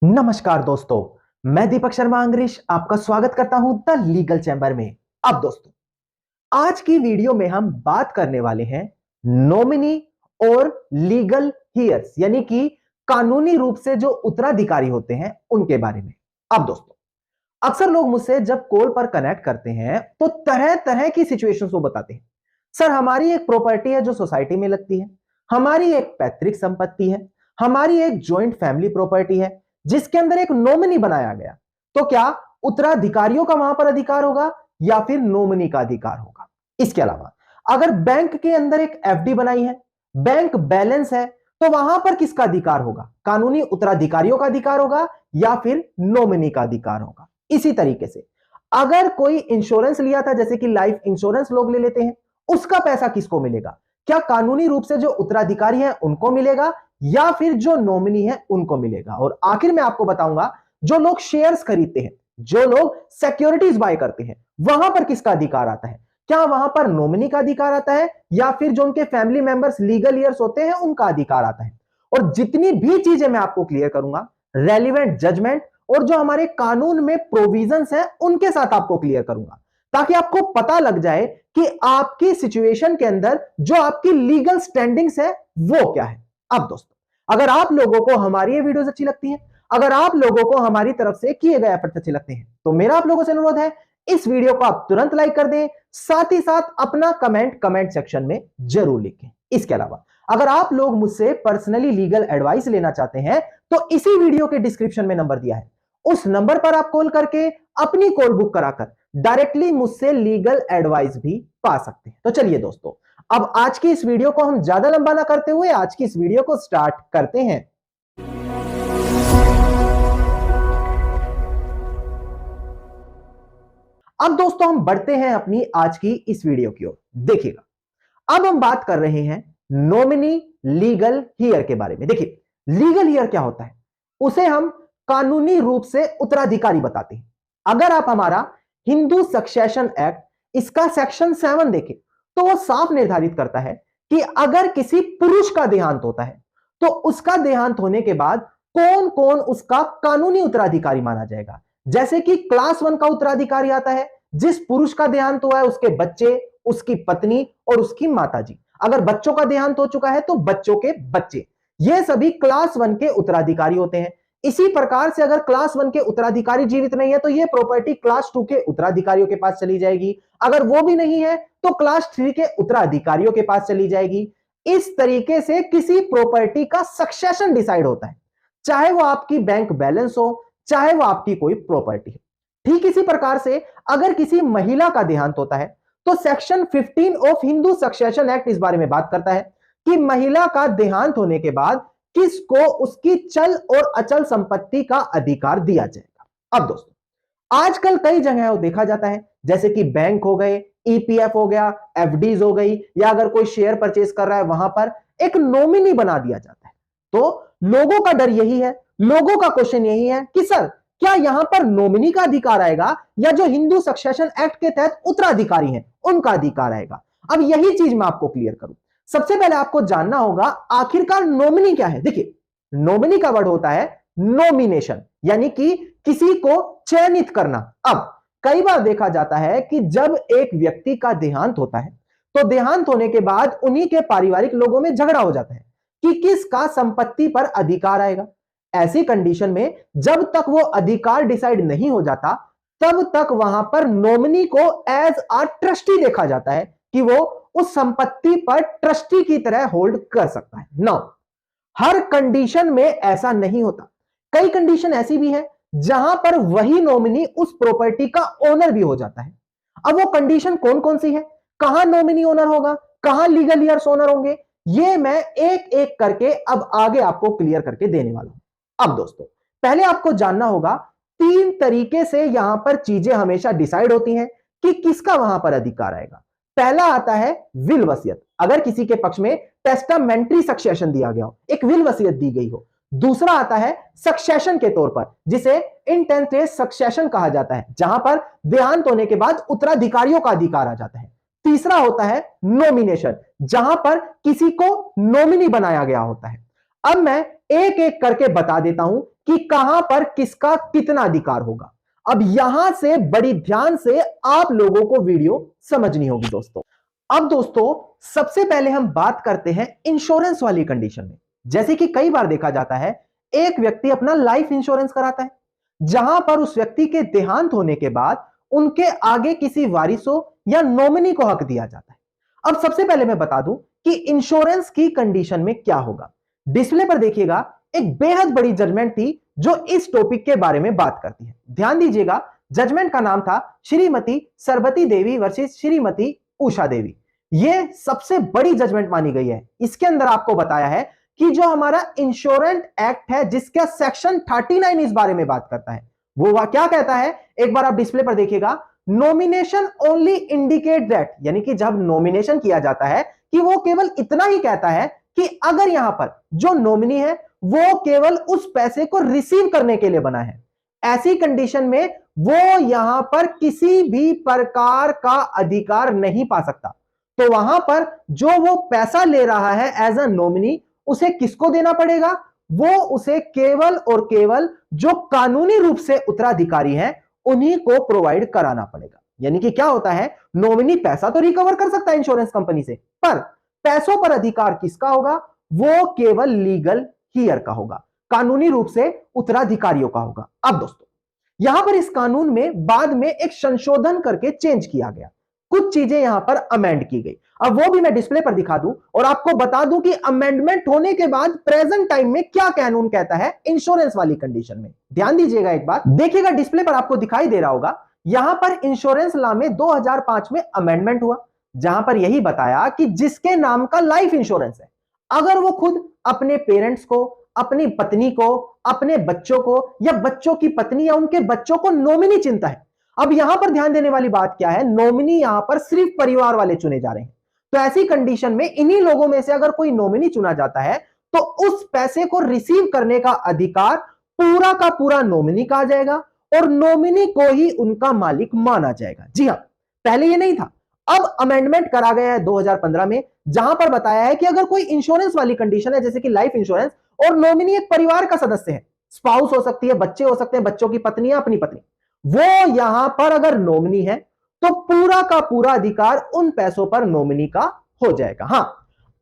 नमस्कार दोस्तों, मैं दीपक शर्मा अंग्रेज आपका स्वागत करता हूं द लीगल चैम्बर में। अब दोस्तों, आज की वीडियो में हम बात करने वाले हैं नॉमिनी और लीगल हियर्स, यानी कि कानूनी रूप से जो उत्तराधिकारी होते हैं उनके बारे में। अब दोस्तों, अक्सर लोग मुझसे जब कॉल पर कनेक्ट करते हैं तो तरह तरह की सिचुएशंस वो बताते हैं। सर, हमारी एक प्रॉपर्टी है जो सोसाइटी में लगती है, हमारी एक पैतृक संपत्ति है, हमारी एक जॉइंट फैमिली प्रॉपर्टी है जिसके अंदर एक नॉमिनी बनाया गया। तो क्या उत्तराधिकारियों का वहां पर अधिकार होगा या फिर नॉमिनी का अधिकार होगा? इसके अलावा अगर बैंक के अंदर एक एफडी बनाई है, बैंक बैलेंस है, तो वहां पर किसका अधिकार होगा? कानूनी उत्तराधिकारियों का अधिकार होगा या फिर नॉमिनी का अधिकार होगा? इसी तरीके से अगर कोई इंश्योरेंस लिया था, जैसे कि लाइफ इंश्योरेंस लोग ले लेते हैं, उसका पैसा किसको मिलेगा? क्या कानूनी रूप से जो उत्तराधिकारी है उनको मिलेगा या फिर जो नॉमिनी है उनको मिलेगा? और आखिर में आपको बताऊंगा, जो लोग शेयर्स खरीदते हैं, जो लोग सिक्योरिटीज बाय करते हैं, वहां पर किसका अधिकार आता है? क्या वहां पर नॉमिनी का अधिकार आता है या फिर जो उनके फैमिली मेंबर्स लीगल ईयर्स होते हैं उनका अधिकार आता है? और जितनी भी चीजें मैं आपको क्लियर करूंगा, रेलिवेंट जजमेंट और जो हमारे कानून में प्रोविजंस हैं उनके साथ आपको क्लियर करूंगा, ताकि आपको पता लग जाए कि आपकी सिचुएशन के अंदर जो आपकी लीगल स्टैंडिंग्स है वो क्या है। अब दोस्तों, अगर आप लोगों को हमारी ये वीडियोस अच्छी लगती हैं, अगर आप लोगों को हमारी तरफ से किए गए एफर्ट्स अच्छे लगते हैं, तो मेरा आप लोगों से अनुरोध है, इस वीडियो को आप तुरंत लाइक कर दें, साथ ही साथ अपना कमेंट सेक्शन में जरूर लिखें। इसके अलावा अगर आप लोग मुझसे पर्सनली लीगल एडवाइस लेना चाहते हैं तो इसी वीडियो के डिस्क्रिप्शन में नंबर दिया है, उस नंबर पर आप कॉल करके अपनी कॉल बुक कराकर डायरेक्टली मुझसे लीगल एडवाइस भी पा सकते हैं। तो चलिए दोस्तों, अब आज की इस वीडियो को हम ज्यादा लंबा ना करते हुए आज की इस वीडियो को स्टार्ट करते हैं। अब दोस्तों, हम बढ़ते हैं अपनी आज की इस वीडियो की ओर। देखिएगा, अब हम बात कर रहे हैं नॉमिनी लीगल हियर के बारे में। देखिए, लीगल हियर क्या होता है? उसे हम कानूनी रूप से उत्तराधिकारी बताते हैं। अगर आप हमारा हिंदू सक्सेशन एक्ट, इसका सेक्शन 7 देखें तो वो साफ निर्धारित करता है कि अगर किसी पुरुष का देहांत होता है तो उसका देहांत होने के बाद कौन कौन उसका कानूनी उत्तराधिकारी माना जाएगा। जैसे कि क्लास 1 का उत्तराधिकारी आता है, जिस पुरुष का देहांत हुआ है उसके बच्चे, उसकी पत्नी और उसकी माताजी। अगर बच्चों का देहांत हो चुका है तो बच्चों के बच्चे, ये सभी क्लास 1 के उत्तराधिकारी होते हैं। इसी प्रकार से अगर क्लास 1 के उत्तराधिकारी जीवित नहीं है तो यह प्रॉपर्टी क्लास 2 के उत्तराधिकारियों के पास चली जाएगी। अगर वो भी नहीं है तो क्लास 3 के उत्तराधिकारियों के पास चली जाएगी। इस तरीके से किसी प्रॉपर्टी का सक्सेशन डिसाइड होता है, चाहे वो आपकी बैंक बैलेंस हो, चाहे वो आपकी कोई प्रॉपर्टी है। ठीक इसी प्रकार से अगर किसी महिला का देहांत होता है तो section 15 of Hindu succession act इस बारे में बात करता है कि महिला का देहांत होने के बाद किसको उसकी चल और अचल संपत्ति का अधिकार दिया जाएगा। अब दोस्तों, आजकल कई जगह देखा जाता है, जैसे कि बैंक हो गए, ईपीएफ हो गया, एफडीज हो गई, या अगर कोई शेयर परचेज कर रहा है वहां पर एक नॉमिनी बना दिया जाता है। तो लोगों का डर यही है, लोगों का क्वेश्चन यही है कि सर, क्या यहां पर नॉमिनी का अधिकार आएगा या जो हिंदू सक्सेशन एक्ट के तहत उत्तराधिकारी हैं उनका अधिकार आएगा? अब यही चीज मैं आपको क्लियर करूं। सबसे पहले आपको जानना होगा आखिरकार नॉमिनी क्या है। देखिए, नॉमिनी का वर्ड होता है नॉमिनेशन, यानी कि किसी को चयनित करना। अब कई बार देखा जाता है कि जब एक व्यक्ति का देहांत होता है तो देहांत होने के बाद उन्हीं के पारिवारिक लोगों में झगड़ा हो जाता है कि किसका संपत्ति पर अधिकार आएगा। ऐसी कंडीशन में जब तक वो अधिकार डिसाइड नहीं हो जाता तब तक वहां पर नॉमिनी को एज अ ट्रस्टी देखा जाता है कि वो उस संपत्ति पर ट्रस्टी की तरह होल्ड कर सकता है। नो, हर कंडीशन में ऐसा नहीं होता। कई कंडीशन ऐसी भी है जहां पर वही नॉमिनी उस प्रॉपर्टी का ओनर भी हो जाता है। अब वो कंडीशन कौन कौन सी है, कहां नॉमिनी ओनर होगा, कहां लीगल ईयर्स ओनर होंगे, ये मैं एक एक करके अब आगे आपको क्लियर करके देने वाला हूं। अब दोस्तों, पहले आपको जानना होगा, 3 तरीके से यहां पर चीजें हमेशा डिसाइड होती हैं कि किसका वहां पर अधिकार आएगा। पहला आता है विल वसीयत, अगर किसी के पक्ष में टेस्टामेंट्री सक्सेशन दिया गया हो, एक विल वसीयत दी गई हो। दूसरा आता है सक्सेशन के तौर पर, जिसे इंटेंटेस सक्सेशन कहा जाता है, जहां पर देहांत होने के बाद उत्तराधिकारियों का अधिकार आ जाता है। तीसरा होता है नॉमिनेशन, जहां पर किसी को नॉमिनी बनाया गया होता है। अब मैं एक एक करके बता देता हूं कि कहां पर किसका कितना अधिकार होगा। अब यहां से बड़ी ध्यान से आप लोगों को वीडियो समझनी होगी दोस्तों। अब दोस्तों सबसे पहले हम बात करते हैं इंश्योरेंस वाली कंडीशन में। जैसे कि कई बार देखा जाता है एक व्यक्ति अपना लाइफ इंश्योरेंस कराता है, जहां पर उस व्यक्ति के देहांत होने के बाद उनके आगे किसी वारिसों या नॉमिनी को हक दिया जाता है। अब सबसे पहले मैं बता दूं कि इंश्योरेंस की कंडीशन में क्या होगा। डिस्प्ले पर देखिएगा एक बेहद बड़ी जजमेंट थी जो इस टॉपिक के बारे में बात करती है। ध्यान दीजिएगा, जजमेंट का नाम था श्रीमती सरबती देवी वर्सेस श्रीमती उषा देवी। यह सबसे बड़ी जजमेंट मानी गई है। इसके अंदर आपको बताया है कि जो हमारा इंश्योरेंस एक्ट है जिसका सेक्शन 39 इस बारे में बात करता है, वो क्या कहता है, एक बार आप डिस्प्ले पर देखिएगा। नॉमिनेशन ओनली इंडिकेट दैट, यानी कि जब नॉमिनेशन किया जाता है कि वो केवल इतना ही कहता है कि अगर यहां पर जो नॉमिनी है वो केवल उस पैसे को रिसीव करने के लिए बना है, ऐसी कंडीशन में वो यहां पर किसी भी प्रकार का अधिकार नहीं पा सकता। तो वहां पर जो वो पैसा ले रहा है एज अ नॉमिनी, उसे किसको देना पड़ेगा, वो उसे केवल और केवल जो कानूनी रूप से उत्तराधिकारी हैं उन्हीं को प्रोवाइड कराना पड़ेगा। यानी कि क्या होता है, नॉमिनी पैसा तो रिकवर कर सकता है इंश्योरेंस कंपनी से, पर पैसों पर अधिकार किसका होगा, वो केवल लीगल हियर का होगा, कानूनी रूप से उत्तराधिकारियों का होगा। अब दोस्तों यहां पर इस कानून में बाद में एक संशोधन करके चेंज किया गया, कुछ चीजें यहां पर अमेंड की गई। अब वो भी मैं डिस्प्ले पर दिखा दूं और आपको बता दूं कि अमेंडमेंट होने के बाद प्रेजेंट टाइम में क्या कानून कहता है इंश्योरेंस वाली कंडीशन में। ध्यान दीजिएगा, एक बार देखिएगा, डिस्प्ले पर आपको दिखाई दे रहा होगा, यहां पर इंश्योरेंस लॉ में 2005 में अमेंडमेंट हुआ, जहां पर यही बताया कि जिसके नाम का लाइफ इंश्योरेंस है, अगर वो खुद अपने पेरेंट्स को, अपनी पत्नी को, अपने बच्चों को या बच्चों की पत्नी या उनके बच्चों को नॉमिनी चुनता है। अब यहां पर ध्यान देने वाली बात क्या है, नॉमिनी यहां पर सिर्फ परिवार वाले चुने जा रहे हैं। तो ऐसी कंडीशन में इन्हीं लोगों में से अगर कोई नॉमिनी चुना जाता है तो उस पैसे को रिसीव करने का अधिकार पूरा का पूरा नॉमिनी का आ जाएगा और नॉमिनी को ही उनका मालिक माना जाएगा। जी हां, पहले ये नहीं था, अब अमेंडमेंट करा गया है 2015 में, जहां पर बताया है कि अगर कोई इंश्योरेंस वाली कंडीशन है जैसे कि लाइफ इंश्योरेंस और नॉमिनी एक परिवार का सदस्य है, स्पाउस हो सकती है, बच्चे हो सकते हैं, बच्चों की पत्नी या अपनी पत्नी, वो यहां पर अगर नॉमिनी है तो पूरा का पूरा अधिकार उन पैसों पर नॉमिनी का हो जाएगा। हां,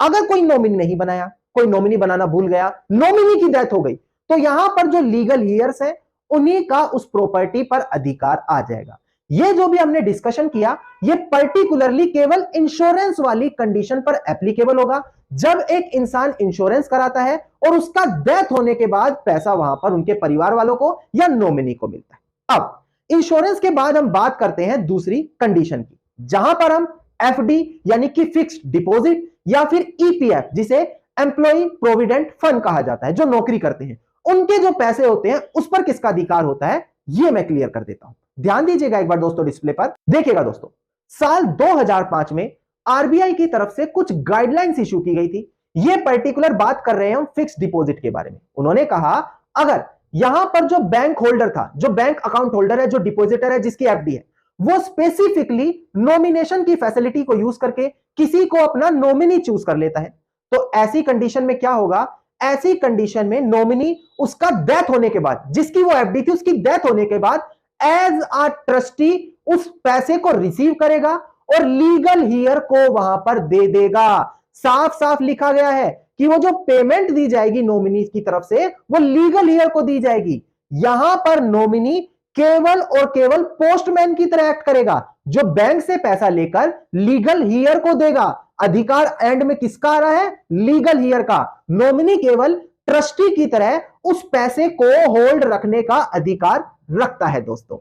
अगर कोई नॉमिनी नहीं बनाया, कोई नॉमिनी बनाना भूल गया, नॉमिनी की डेथ हो गई, तो यहां पर जो लीगल हियर्स है उन्हीं का उस प्रॉपर्टी पर अधिकार आ जाएगा। ये जो भी हमने डिस्कशन किया, ये पर्टिकुलरली केवल इंश्योरेंस वाली कंडीशन पर एप्लीकेबल होगा, जब एक इंसान इंश्योरेंस कराता है और उसका डेथ होने के बाद पैसा वहां पर उनके परिवार वालों को या नॉमिनी को मिलता है। अब इंश्योरेंस के बाद हम बात करते हैं दूसरी कंडीशन की, जहां पर हम एफडी यानी कि फिक्स्ड डिपॉजिट या फिर ईपीएफ, जिसे एम्प्लॉय प्रोविडेंट फंड कहा जाता है, जो नौकरी करते हैं उनके जो पैसे होते हैं उस पर किसका अधिकार होता है, यह मैं क्लियर कर देता हूं। ध्यान दीजिएगा एक बार दोस्तों, डिस्प्ले पर देखिएगा दोस्तों, साल 2005 में आरबीआई की तरफ से कुछ गाइडलाइंस इशू की गई थी। यह पर्टिकुलर बात कर रहे हैं हम फिक्स्ड डिपॉजिट के बारे में। उन्होंने कहा अगर यहां पर जो बैंक होल्डर था, जो बैंक अकाउंट होल्डर है, जो डिपॉजिटर है, जिसकी एफडी है, वो स्पेसिफिकली नॉमिनेशन की फैसिलिटी को यूज करके किसी को अपना नॉमिनी चूज कर लेता है, तो ऐसी कंडीशन में क्या होगा, ऐसी कंडीशन में नॉमिनी उसका डेथ होने के बाद, जिसकी वो एफडी थी उसकी डेथ होने के बाद एज अ ट्रस्टी उस पैसे को रिसीव करेगा और लीगल हियर को वहां पर दे देगा। साफ साफ लिखा गया है कि वो जो पेमेंट दी जाएगी नॉमिनी की तरफ से वो लीगल हियर को दी जाएगी। यहां पर नॉमिनी केवल और केवल पोस्टमैन की तरह एक्ट करेगा, जो बैंक से पैसा लेकर लीगल हियर को देगा। अधिकार एंड में किसका आ रहा है, लीगल हियर का। नॉमिनी केवल ट्रस्टी की तरह उस पैसे को होल्ड रखने का अधिकार रखता है दोस्तों।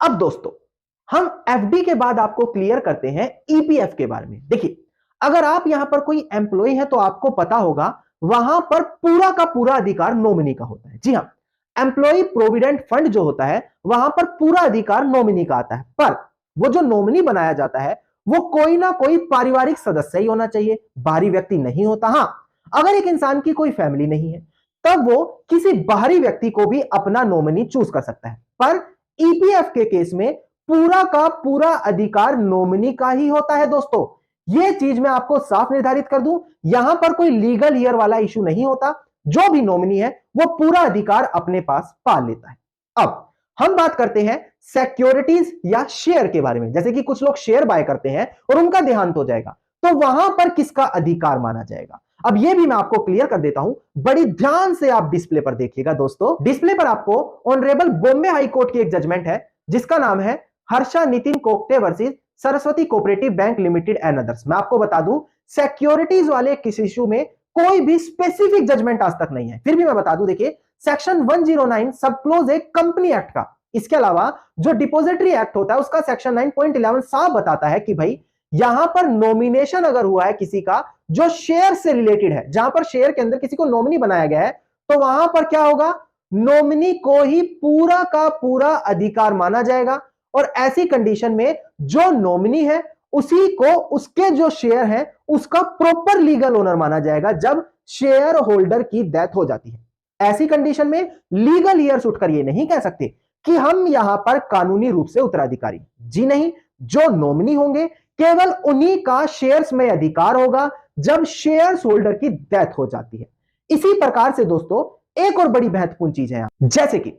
अब दोस्तों हम एफडी के बाद आपको क्लियर करते हैं ईपीएफ के बारे में। देखिए, अगर आप यहां पर कोई एम्प्लॉय है तो आपको पता होगा वहां पर पूरा का पूरा अधिकार नॉमिनी का होता है। जी हां, एम्प्लॉय प्रोविडेंट फंड जो होता है वहां पर पूरा अधिकार नॉमिनी का आता है, पर वो जो नॉमिनी बनाया जाता है वो कोई ना कोई पारिवारिक सदस्य ही होना चाहिए, बाहरी व्यक्ति नहीं होता। हां, अगर एक इंसान की कोई फैमिली नहीं है तब वो किसी बाहरी व्यक्ति को भी अपना नॉमिनी चूज कर सकता है, पर ईपीएफ के केस में पूरा का पूरा अधिकार नॉमिनी का ही होता है दोस्तों। यह चीज मैं आपको साफ निर्धारित कर दूं, यहां पर कोई लीगल हियर वाला इशू नहीं होता। जो भी नॉमिनी है वो पूरा अधिकार अपने पास पा लेता है। अब हम बात करते हैं सिक्योरिटीज या शेयर के बारे में। जैसे कि कुछ लोग शेयर बाय करते हैं और उनका देहांत हो जाएगा, तो वहां पर किसका अधिकार माना जाएगा? अब यह भी मैं आपको क्लियर कर देता हूं, बड़ी ध्यान से आप डिस्प्ले पर देखिएगा दोस्तों। डिस्प्ले पर आपको ऑनरेबल बॉम्बे हाई कोर्ट की एक जजमेंट है जिसका नाम है Harsha Nitin Kokate versus Saraswati cooperative bank limited and others. मैं आपको बता दूं, सिक्योरिटीज वाले किस इशू में कोई भी स्पेसिफिक जजमेंट आज तक नहीं है, फिर भी मैं बता दूं, देखिए सेक्शन 109 सब क्लोज है कंपनी एक्ट का। इसके अलावा जो डिपोजिटरी एक्ट होता है उसका सेक्शन 9.11 साफ बताता है कि भाई यहां पर नॉमिनेशन अगर हुआ है किसी का जो शेयर से रिलेटेड है, जहां पर शेयर के अंदर किसी को नॉमिनी बनाया गया है, तो वहां पर क्या होगा, नॉमिनी को ही पूरा का पूरा अधिकार माना जाएगा। और ऐसी कंडीशन में जो नॉमिनी है उसी को उसके जो शेयर है उसका प्रॉपर लीगल ओनर माना जाएगा जब शेयर होल्डर की डेथ हो जाती है। ऐसी कंडीशन में लीगल ईयर्स उठकर ये नहीं कह सकते कि हम यहां पर कानूनी रूप से उत्तराधिकारी, जी नहीं, जो नॉमिनी होंगे केवल उन्हीं का शेयर्स में अधिकार होगा जब शेयर्स होल्डर की डेथ हो जाती है। इसी प्रकार से दोस्तों एक और बड़ी महत्वपूर्ण चीज है यहां, जैसे कि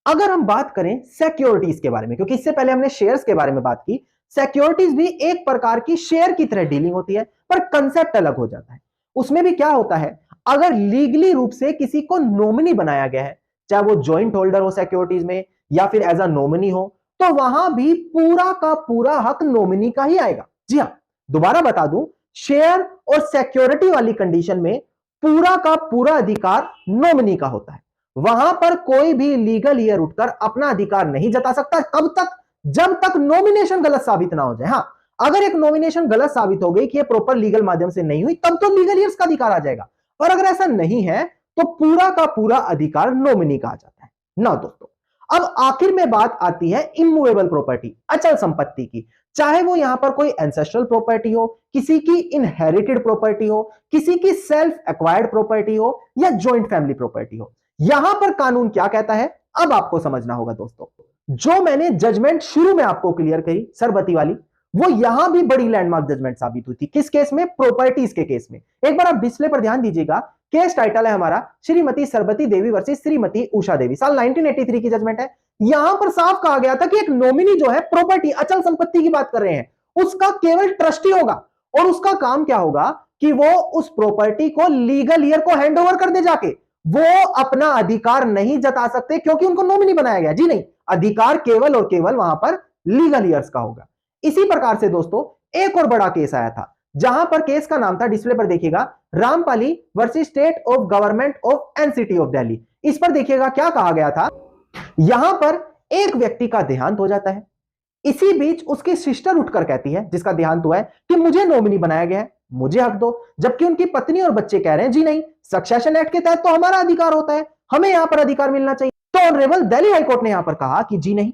अगर हम बात करें सिक्योरिटीज के बारे में, क्योंकि इससे पहले हमने शेयर्स के बारे में बात की, सिक्योरिटीज भी एक प्रकार की शेयर की तरह डीलिंग होती है पर कंसेप्ट अलग हो जाता है। उसमें भी क्या होता है, अगर लीगली रूप से किसी को नॉमिनी बनाया गया है, चाहे वो जॉइंट होल्डर हो सिक्योरिटीज में या फिर एज अ नॉमिनी हो, तो वहां भी पूरा का पूरा हक नॉमिनी का ही आएगा। जी हां, दोबारा बता दूं, शेयर और सिक्योरिटी वाली कंडीशन में पूरा का पूरा अधिकार नॉमिनी का होता है। वहां पर कोई भी लीगल ईयर उठकर अपना अधिकार नहीं जता सकता। कब तक? जब तक नॉमिनेशन गलत साबित ना हो जाए। हां, अगर एक नॉमिनेशन गलत साबित हो गई कि ये प्रॉपर लीगल माध्यम से नहीं हुई, तब तो लीगल ईयर्स का अधिकार आ जाएगा। और अगर ऐसा नहीं है तो पूरा का पूरा अधिकार नॉमिनी का आ जाता है ना दोस्तों। अब आखिर में बात आती है इमूवेबल प्रॉपर्टी, अचल संपत्ति की। चाहे वो यहां पर कोई एंसेस्ट्रल प्रॉपर्टी हो, किसी की इनहेरिटेड प्रॉपर्टी हो, किसी की सेल्फ एक्वायर्ड प्रॉपर्टी हो या जॉइंट फैमिली प्रॉपर्टी हो, यहां पर कानून क्या कहता है अब आपको समझना होगा दोस्तों। जो मैंने जजमेंट शुरू में आपको क्लियर करी सरबती वाली, वो यहां भी बड़ी लैंडमार्क जजमेंट साबित हुई थी। किस केस में? प्रॉपर्टीज के केस में। एक बार आप डिस्प्ले पर ध्यान दीजिएगा, केस टाइटल है हमारा श्रीमती सरबती देवी वर्सेस श्रीमती उषा देवी, साल 1983 की जजमेंट है। यहां पर साफ कहा गया था कि एक नॉमिनी जो है प्रॉपर्टी अचल संपत्ति की बात कर रहे हैं, उसका केवल ट्रस्टी होगा और उसका काम क्या होगा कि वो उस प्रॉपर्टी को लीगल ईयर को हैंड ओवर कर दे जाके। वो अपना अधिकार नहीं जता सकते क्योंकि उनको नॉमिनी बनाया गया, जी नहीं, अधिकार केवल और केवल वहां पर लीगल ईयर्स का होगा। इसी प्रकार से दोस्तों एक और बड़ा केस आया था, जहां पर केस का नाम था, डिस्प्ले पर देखिएगा, Rampali versus state of government of and city of Delhi. इस पर देखिएगा क्या कहा गया था। यहां पर एक व्यक्ति का देहांत हो जाता है, इसी बीच उसकी सिस्टर उठकर कहती है जिसका देहांत हुआ है कि मुझे नॉमिनी बनाया गया है, मुझे हक दो। जबकि उनकी पत्नी और बच्चे कह रहे हैं जी नहीं, सक्सेशन एक्ट के तहत तो हमारा अधिकार होता है, हमें यहां पर अधिकार मिलना चाहिए। तो ऑनरेबल दिल्ली हाईकोर्ट ने यहां पर कहा कि जी नहीं,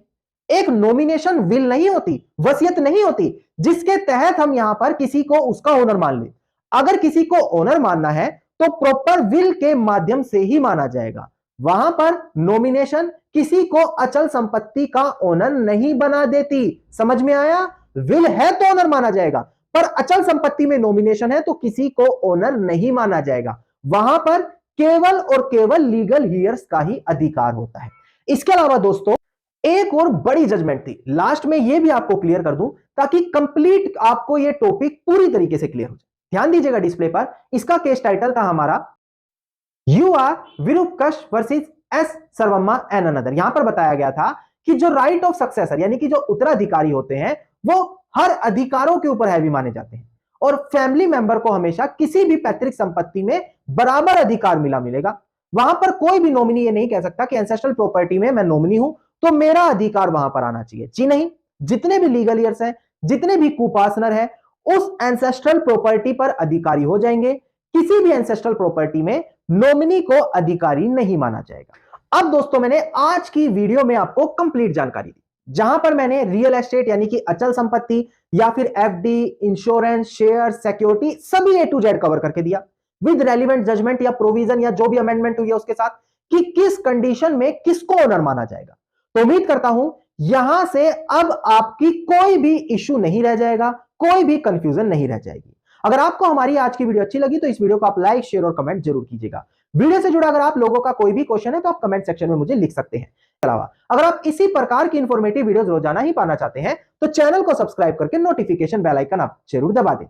एक नॉमिनेशन विल नहीं होती, वसीयत नहीं होती जिसके तहत हम यहां पर किसी को उसका ओनर मान ले। अगर किसी को ओनर मानना है तो प्रॉपर विल के माध्यम से ही माना जाएगा। वहां पर नॉमिनेशन किसी को अचल संपत्ति का ओनर नहीं बना देती। समझ में आया? विल है तो ओनर माना जाएगा, पर अचल संपत्ति में नॉमिनेशन है तो किसी को ओनर नहीं माना जाएगा। वहां पर केवल और केवल लीगल हीयर्स का ही अधिकार होता है। इसके अलावा दोस्तों एक और बड़ी जजमेंट थी, लास्ट में यह भी आपको क्लियर कर दूं ताकि कंप्लीट आपको यह टॉपिक पूरी तरीके से क्लियर हो जाए। ध्यान दीजिएगा डिस्प्ले पर, इसका केस टाइटल था हमारा U R Virupaksha versus S Sarvamma and another. यहां पर बताया गया था कि जो राइट ऑफ सक्सेसर यानी कि जो उत्तराधिकारी होते हैं वो हर अधिकारों के ऊपर हैवी माने जाते हैं और फैमिली मेंबर को हमेशा किसी भी पैतृक संपत्ति में बराबर अधिकार मिलेगा। वहां पर कोई भी नॉमिनी ये नहीं कह सकता कि एंसेस्ट्रल प्रॉपर्टी में मैं नॉमिनी हूं तो मेरा अधिकार वहां पर आना चाहिए, जी नहीं। जितने भी लीगल ईयर्स हैं, जितने भी कुपासनर हैं, उस एंसेस्ट्रल प्रॉपर्टी पर अधिकारी हो जाएंगे। किसी भी एंसेस्ट्रल प्रॉपर्टी में नॉमिनी को अधिकारी नहीं माना जाएगा। अब दोस्तों मैंने आज की वीडियो में आपको कंप्लीट जानकारी दी, जहां पर मैंने रियल एस्टेट यानी कि अचल संपत्ति या फिर एफडी, इंश्योरेंस, शेयर, सिक्योरिटी सभी ए टू जेड कवर करके दिया विद रेलिवेंट जजमेंट या प्रोविजन या जो भी अमेंडमेंट हुई है उसके साथ कि किस कंडीशन में किसको ओनर माना जाएगा। तो उम्मीद करता हूं यहां से अब आपकी कोई भी इश्यू नहीं रह जाएगा, कोई भी कंफ्यूजन नहीं रह जाएगी। अगर आपको हमारी आज की वीडियो अच्छी लगी तो इस वीडियो को आप लाइक, शेयर और कमेंट जरूर कीजिएगा। वीडियो से जुड़ा अगर आप लोगों का कोई भी क्वेश्चन है तो आप कमेंट सेक्शन में मुझे लिख सकते हैं। अलावा अगर आप इसी प्रकार की इंफॉर्मेटिव वीडियोस रोजाना ही पाना चाहते हैं तो चैनल को सब्सक्राइब करके नोटिफिकेशन बेल आइकन आप जरूर दबा दें।